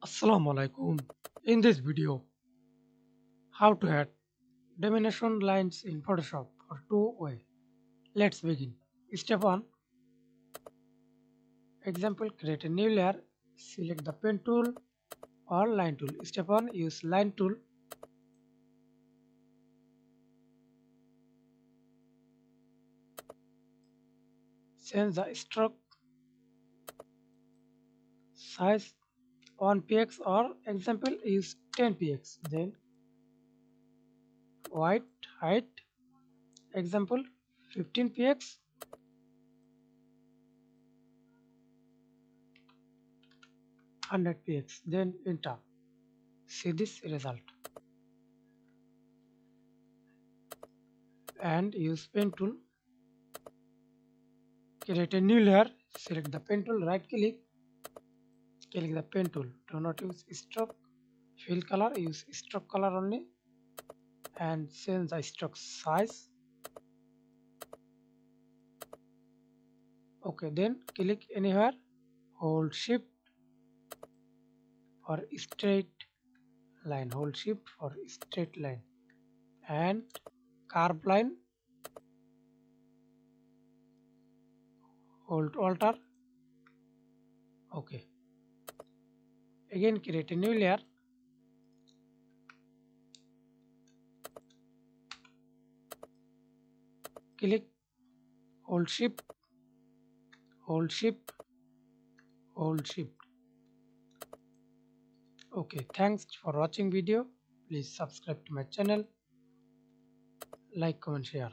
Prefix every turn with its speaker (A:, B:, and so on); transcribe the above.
A: Assalamu alaikum. In this video, how to add dimension lines in Photoshop for two-way. Let's begin. Step 1. Example, create a new layer. Select the pen tool or line tool. Step 1. Use line tool. Change the stroke size 1 px or example use 10 px. Then white height example 15 px. 100 px. Then enter. See this result and use pen tool. Create a new layer. Select the pen tool. Right click. Click the pen tool. Do not use stroke. Fill color. Use stroke color only. And change the stroke size. Okay. Then click anywhere. Hold shift for straight line. Hold shift for straight line. And curve line. Hold alter. Okay. Again create a new layer. Click. Hold shift. Hold shift. Hold shift. Okay, thanks for watching video. Please subscribe to my channel, like, comment, share.